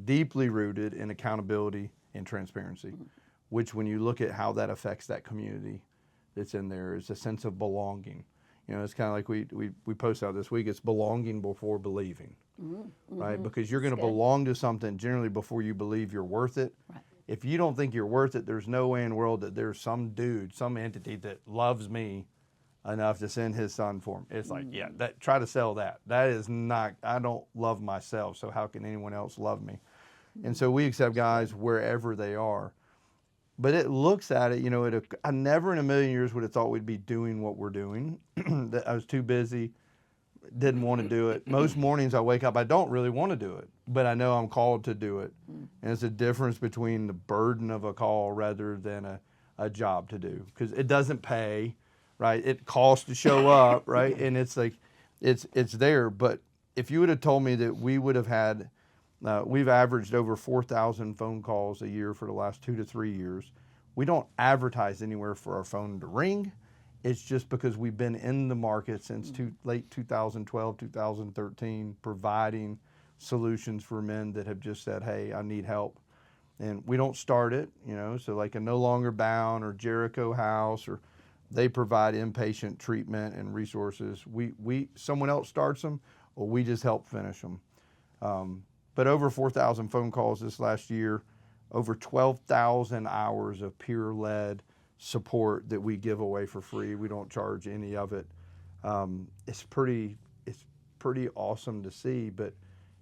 deeply rooted in accountability and transparency, which when you look at how that affects that community that's in there is a sense of belonging. It's kind of like we posted out this week, it's belonging before believing, right? Because you're going to belong to something generally before you believe you're worth it. Right. if you don't think you're worth it, there's no way in the world that there's some dude, some entity that loves me enough to send his son for me. It's like, yeah, try to sell that. That is not, I don't love myself, so how can anyone else love me? And so we accept guys wherever they are. But it looks at it, you know, I never in a million years would have thought we'd be doing what we're doing. That I was too busy, didn't want to do it. Most mornings I wake up, I don't really want to do it, but I know I'm called to do it. And it's a difference between the burden of a call rather than a job to do, because it doesn't pay, right? It costs to show up, right? And it's like, it's there. But if you would have told me that we would have had, we've averaged over 4,000 phone calls a year for the last 2 to 3 years. We don't advertise anywhere for our phone to ring. It's just because we've been in the market since late 2012, 2013, providing solutions for men that have just said, hey, I need help. And we don't start it, you know, so like a No Longer Bound or Jericho House, or they provide inpatient treatment and resources. Someone else starts them, or we just help finish them. But over 4,000 phone calls this last year, over 12,000 hours of peer-led support that we give away for free. We don't charge any of it. It's pretty awesome to see. But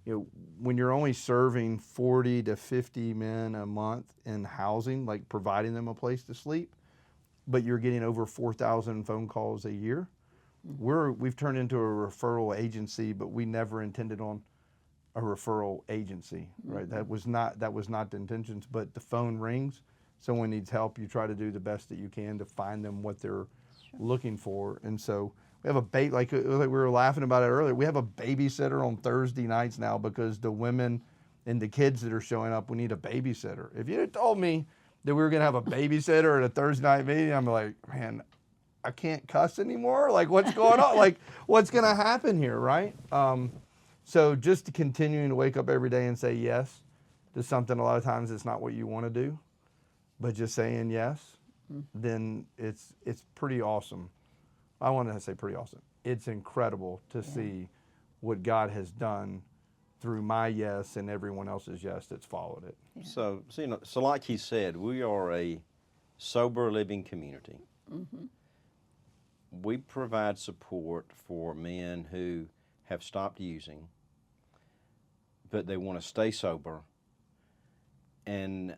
you know, when you're only serving 40 to 50 men a month in housing, like providing them a place to sleep, but you're getting over 4,000 phone calls a year, we've turned into a referral agency, but we never intended on a referral agency, right? That was not the intentions, but the phone rings, someone needs help, you try to do the best that you can to find them what they're looking for. And so we have like we were laughing about it earlier, we have a babysitter on Thursday nights now because the women and the kids that are showing up, we need a babysitter. If you had told me that we were gonna have a babysitter at a Thursday night meeting, I'm like, man, I can't cuss anymore? Like, what's going on? Like, what's gonna happen here, right? So just continuing to wake up every day and say yes to something, a lot of times it's not what you want to do, but just saying yes, then it's pretty awesome. I want to say pretty awesome. It's incredible to see what God has done through my yes and everyone else's yes that's followed it. Yeah. So you know, so like he said, we are a sober living community. We provide support for men who have stopped using, but they want to stay sober, and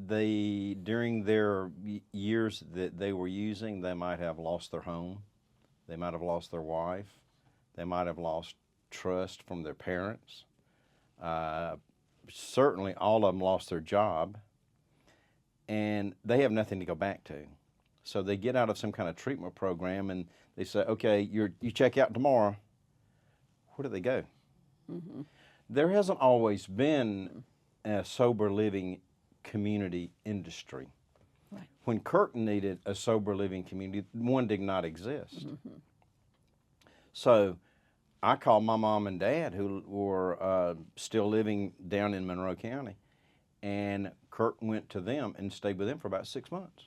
during their years that they were using, they might have lost their home, they might have lost their wife, they might have lost trust from their parents. Certainly all of them lost their job, and they have nothing to go back to. So they get out of some kind of treatment program and they say, okay, you check out tomorrow. Where do they go? There hasn't always been a sober living community industry. Right. When Kirk needed a sober living community, one did not exist. So I called my mom and dad, who were still living down in Monroe County, and Kirk went to them and stayed with them for about 6 months.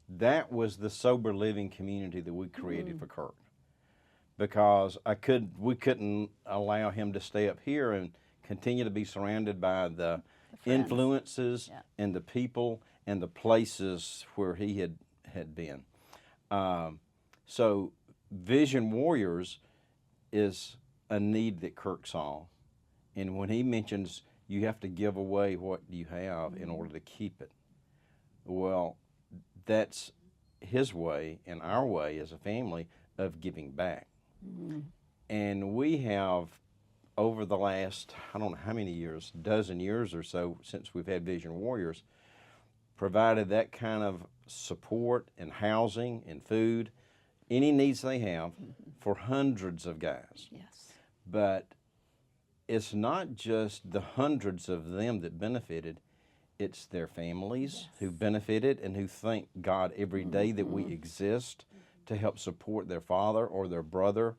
That was the sober living community that we created for Kirk, because we couldn't allow him to stay up here and continue to be surrounded by the influences and the people and the places where he had been. So Vision Warriors is a need that Kirk saw, and when he mentions you have to give away what you have in order to keep it, well, that's his way and our way as a family of giving back. And we have, over the last, I don't know how many years, dozen years or so since we've had Vision Warriors, provided that kind of support and housing and food, any needs they have, for hundreds of guys. Yes. But it's not just the hundreds of them that benefited, it's their families who benefited and who thank God every day that we exist to help support their father or their brother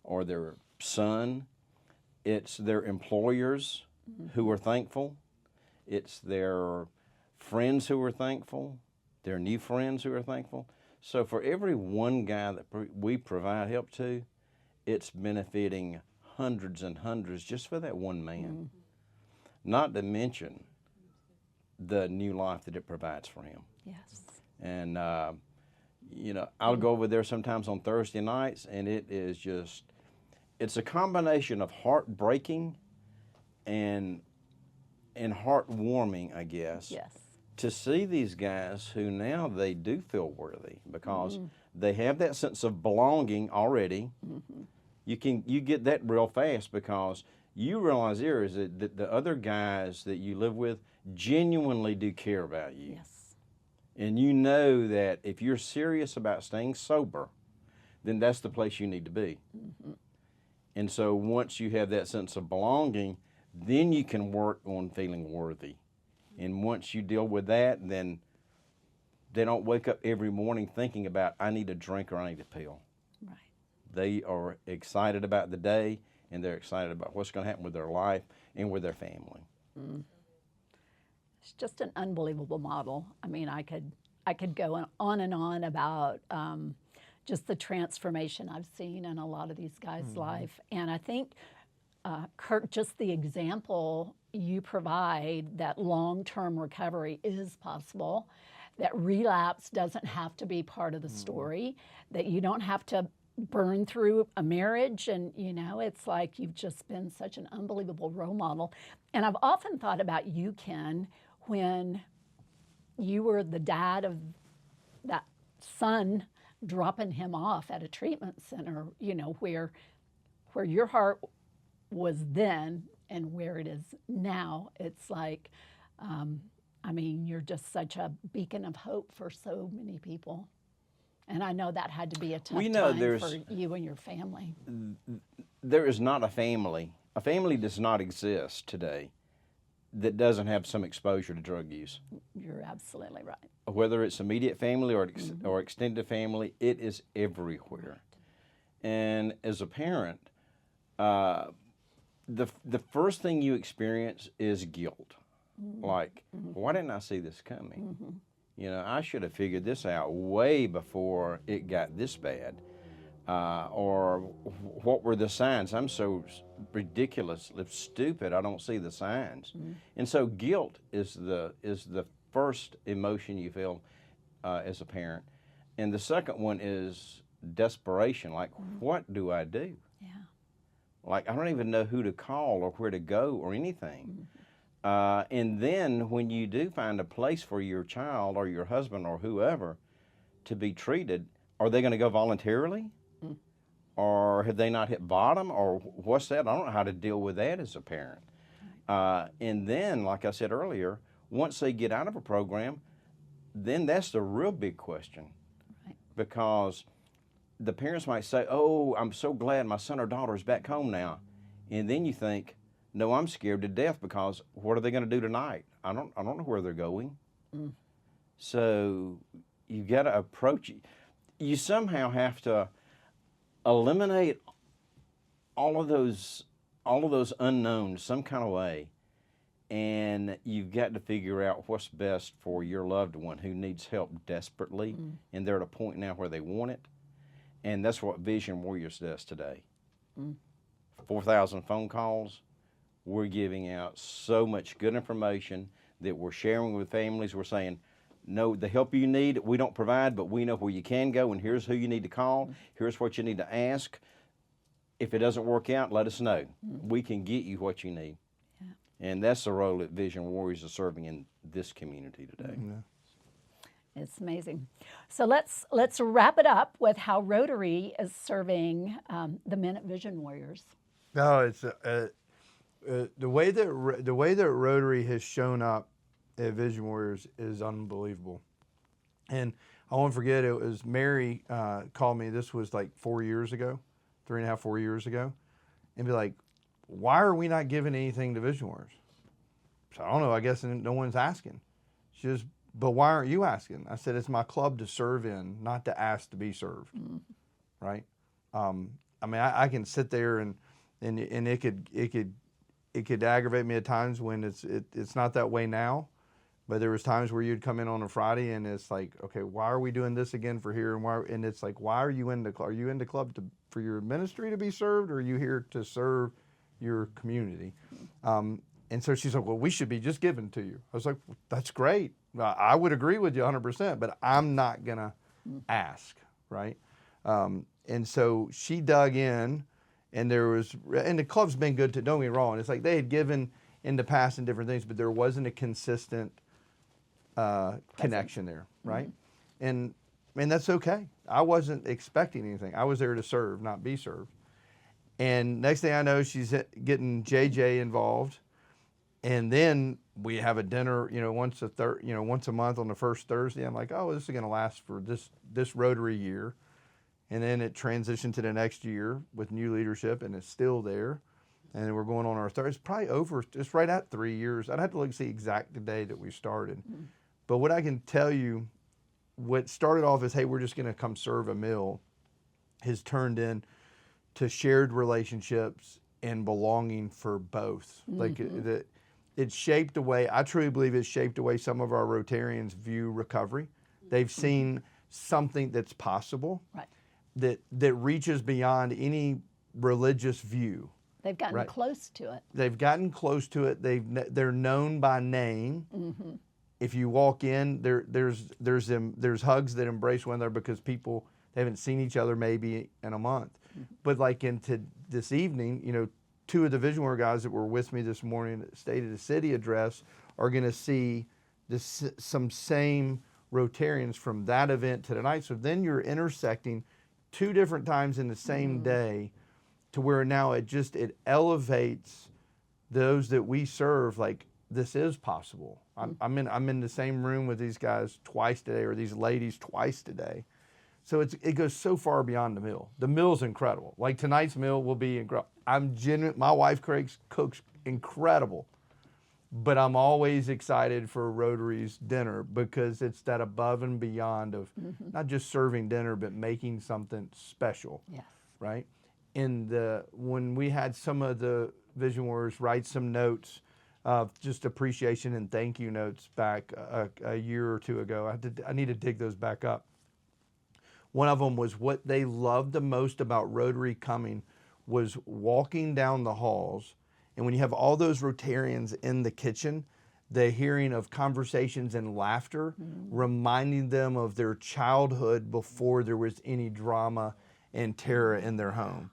or their son. It's their employers who are thankful. It's their friends who are thankful, their new friends who are thankful. So for every one guy that we provide help to, it's benefiting hundreds and hundreds just for that one man. Not to mention the new life that it provides for him. Yes. And, I'll go over there sometimes on Thursday nights, and it's a combination of heartbreaking and heartwarming, I guess. Yes. To see these guys who now they do feel worthy because they have that sense of belonging already. You get that real fast because you realize there is that the other guys that you live with genuinely do care about you. Yes. And you know that if you're serious about staying sober, then that's the place you need to be. And so once you have that sense of belonging, then you can work on feeling worthy. And once you deal with that, then they don't wake up every morning thinking about, I need a drink or I need a pill. Right. They are excited about the day, and they're excited about what's going to happen with their life and with their family. It's just an unbelievable model. I mean, I could go on and on about just the transformation I've seen in a lot of these guys' life. And I think, Kirk, just the example you provide that long-term recovery is possible, that relapse doesn't have to be part of the story, that you don't have to burn through a marriage, and it's like you've just been such an unbelievable role model. And I've often thought about you, Ken, when you were the dad of that son dropping him off at a treatment center, where your heart was then and where it is now. It's like, you're just such a beacon of hope for so many people. And I know that had to be a tough time for you and your family. There is not a family. A family does not exist today that doesn't have some exposure to drug use. You're absolutely right. Whether it's immediate family or extended family, it is everywhere. And as a parent, the first thing you experience is guilt. Like, why didn't I see this coming? I should have figured this out way before it got this bad. Or what were the signs? I'm so ridiculously stupid, I don't see the signs. And so guilt is the first emotion you feel as a parent. And the second one is desperation, like, what do I do? Yeah. Like, I don't even know who to call or where to go or anything. And then when you do find a place for your child or your husband or whoever to be treated, are they going to go voluntarily? Or have they not hit bottom? Or what's that? I don't know how to deal with that as a parent. And then, like I said earlier, once they get out of a program, then that's the real big question. Right. Because the parents might say, oh, I'm so glad my son or daughter is back home now. And then you think, no, I'm scared to death because what are they going to do tonight? I don't know where they're going. So you got to approach it. You somehow have to eliminate all of those unknowns some kind of way, and you've got to figure out what's best for your loved one who needs help desperately, and they're at a point now where they want it, and that's what Vision Warriors does today. 4,000 phone calls. We're giving out so much good information that we're sharing with families. We're saying, no, the help you need, we don't provide, but we know where you can go, and here's who you need to call. Here's what you need to ask. If it doesn't work out, let us know. We can get you what you need. Yeah. And that's the role that Vision Warriors is serving in this community today. It's amazing. So let's wrap it up with how Rotary is serving the men at Vision Warriors. No, it's the way that Rotary has shown up at Vision Warriors is unbelievable. And I won't forget, it was Mary called me, this was like 4 years ago, 3.5, 4 years ago, and be like, why are we not giving anything to Vision Warriors? So I don't know, I guess no one's asking. She goes, but why aren't you asking? I said, it's my club to serve in, not to ask to be served, right? I can sit there and it could aggravate me at times when it's not that way now. But there was times where you'd come in on a Friday and it's like, okay, why are we doing this again for here? And it's like, why are you in the club? Are you in the club for your ministry to be served, or are you here to serve your community? And so she's like, well, we should be just giving to you. I was like, well, that's great. I would agree with you 100%, but I'm not going to ask, right? And so she dug in, and the club's been good to, don't get me wrong. It's like they had given in the past and different things, but there wasn't a consistent connection there, right? And that's okay. I wasn't expecting anything. I was there to serve, not be served. And next thing I know, she's getting JJ involved. And then we have a dinner, once a month on the first Thursday. I'm like, oh, this is going to last for this Rotary year. And then it transitioned to the next year with new leadership, and it's still there. And then we're going on our third. It's probably over, just right at 3 years. I'd have to look and see exact the day that we started. But what I can tell you, what started off as, hey, we're just going to come serve a meal, has turned into shared relationships and belonging for both. Like it shaped the way, I truly believe it shaped the way some of our Rotarians view recovery. They've seen something that's possible, Right. that reaches beyond any religious view. They've gotten close to it. They've gotten close to it. They're known by name. If you walk in, there's hugs that embrace one another because people, they haven't seen each other maybe in a month. But like into this evening, two of the Vision Warrior guys that were with me this morning at State of the City address are going to see some same Rotarians from that event to tonight. So then you're intersecting two different times in the same day, to where now it elevates those that we serve. Like, this is possible. I'm in the same room with these guys twice today, or these ladies twice today. So it goes so far beyond the meal. The meal's incredible. Like tonight's meal will be incredible. My wife cooks incredible, but I'm always excited for Rotary's dinner because it's that above and beyond of not just serving dinner, but making something special. Yes. Right? When we had some of the Vision Warriors write some notes, just appreciation and thank you notes back a year or two ago. I need to dig those back up. One of them was what they loved the most about Rotary coming was walking down the halls, and when you have all those Rotarians in the kitchen, the hearing of conversations and laughter, reminding them of their childhood before there was any drama and terror in their home.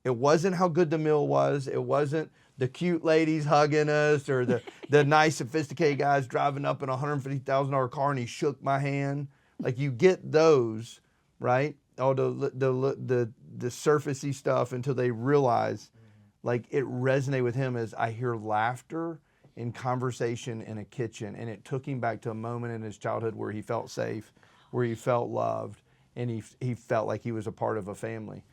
It wasn't how good the meal was. It wasn't the cute ladies hugging us or the nice, sophisticated guys driving up in a $150,000 car and he shook my hand. Like, you get those, right? All the surfacey stuff until they realize, like, it resonated with him as I hear laughter and conversation in a kitchen. And it took him back to a moment in his childhood where he felt safe, where he felt loved, and he felt like he was a part of a family.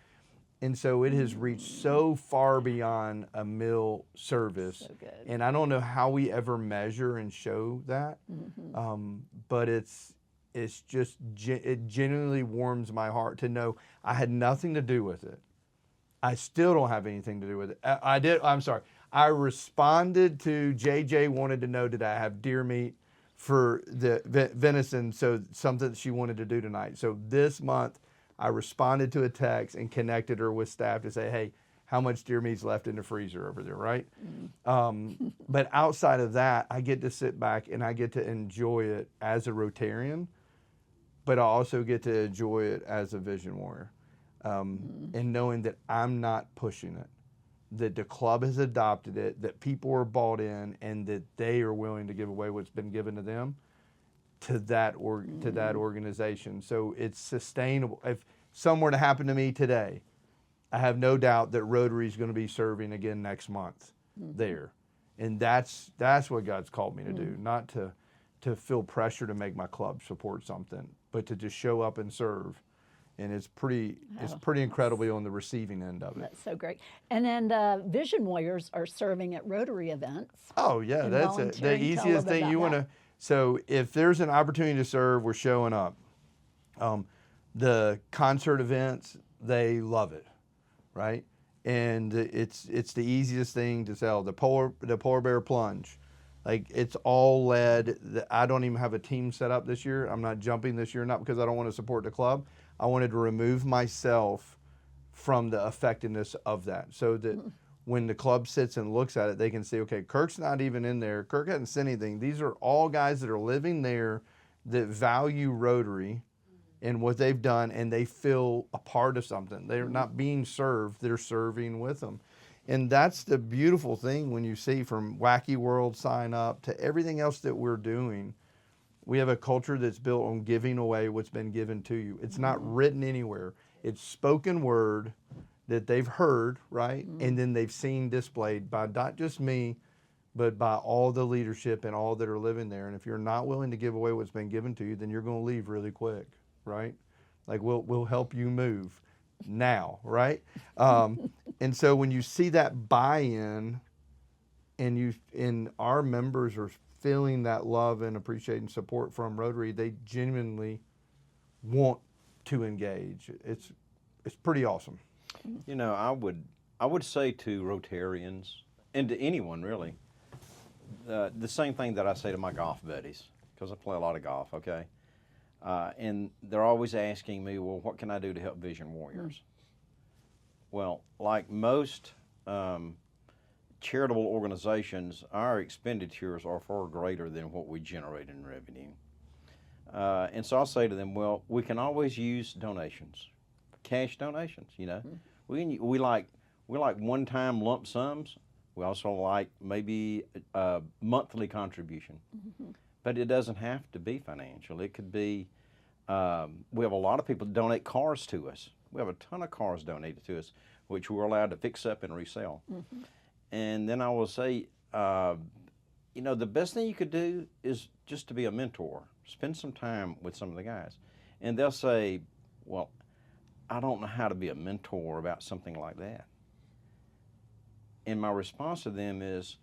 And so it has reached so far beyond a meal service. So good. And I don't know how we ever measure and show that, but it genuinely warms my heart to know I had nothing to do with it. I still don't have anything to do with it. I responded to JJ wanted to know, did I have deer meat for the venison, so something that she wanted to do tonight. So this month, I responded to a text and connected her with staff to say, hey, how much deer meat's left in the freezer over there, right? But outside of that, I get to sit back and I get to enjoy it as a Rotarian, but I also get to enjoy it as a Vision Warrior. And knowing that I'm not pushing it, that the club has adopted it, that people are bought in, and that they are willing to give away what's been given to them to that organization. So it's sustainable. If something were to happen to me today, I have no doubt that Rotary is going to be serving again next month there. And that's what God's called me to do, not to feel pressure to make my club support something, but to just show up and serve. And it's pretty incredibly on the receiving end of it. That's so great. And then Vision Warriors are serving at Rotary events. Oh yeah, that's it. The volunteering. Tell a easiest little bit thing about you want to. So if there's an opportunity to serve, we're showing up. The concert events, they love it, right? And it's the easiest thing to sell. The polar bear plunge, like, it's all led. I don't even have a team set up this year. I'm not jumping this year, not because I don't want to support the club. I wanted to remove myself from the effectiveness of that, so that when the club sits and looks at it, they can see, okay, Kirk's not even in there. Kirk hasn't said anything. These are all guys that are living there that value Rotary and what they've done, and they feel a part of something. They're not being served, they're serving with them. And that's the beautiful thing when you see from Wacky World sign up to everything else that we're doing. We have a culture that's built on giving away what's been given to you. It's not written anywhere. It's spoken word that they've heard, right? And then they've seen displayed by not just me, but by all the leadership and all that are living there. And if you're not willing to give away what's been given to you, then you're going to leave really quick, right? Like we'll help you move now, right? And so when you see that buy-in, and our members are feeling that love and appreciation and support from Rotary, they genuinely want to engage. It's pretty awesome. You know, I would say to Rotarians and to anyone really, the same thing that I say to my golf buddies, because I play a lot of golf. Okay, and they're always asking me, well, what can I do to help Vision Warriors? Well, like most charitable organizations, our expenditures are far greater than what we generate in revenue. And so I'll say to them, well, we can always use donations, cash donations, you know. We like one-time lump sums. We also like maybe a monthly contribution. But it doesn't have to be financial. It could be, we have a lot of people donate cars to us. We have a ton of cars donated to us, which we're allowed to fix up and resell. And then I will say, you know, the best thing you could do is just to be a mentor. Spend some time with some of the guys. And they'll say, well, I don't know how to be a mentor about something like that. And my response to them is,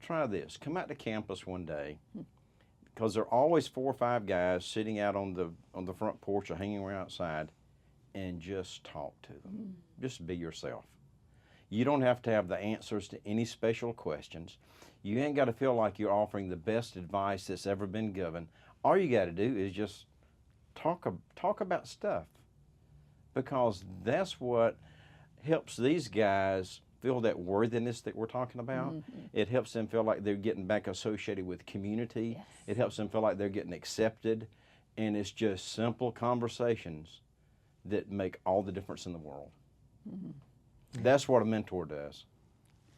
try this. Come out to campus one day, because there are always 4 or 5 guys sitting out on the front porch or hanging around outside, and just talk to them. Just be yourself. You don't have to have the answers to any special questions. You ain't got to feel like you're offering the best advice that's ever been given. All you got to do is just talk about stuff, because that's what helps these guys feel that worthiness that we're talking about. It helps them feel like they're getting back associated with community. Yes. It helps them feel like they're getting accepted. And it's just simple conversations that make all the difference in the world. That's what a mentor does.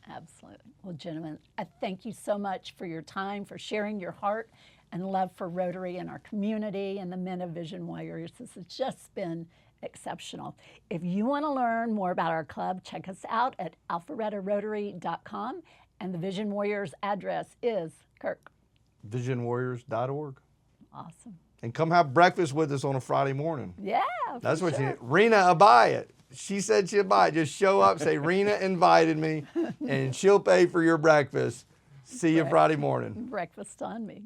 Absolutely. Well, gentlemen, I thank you so much for your time, for sharing your heart and love for Rotary and our community and the men of Vision Warriors. This has just been exceptional. If you want to learn more about our club, check us out at alpharettarotary.com, and the Vision Warriors address is, Kirk? visionwarriors.org. Awesome. And come have breakfast with us on a Friday morning. Yeah, That's for what sure. you, Rena will buy it. She said she'll buy it. Just show up, say Rena invited me, and she'll pay for your breakfast. See you Right. Friday morning. Breakfast on me.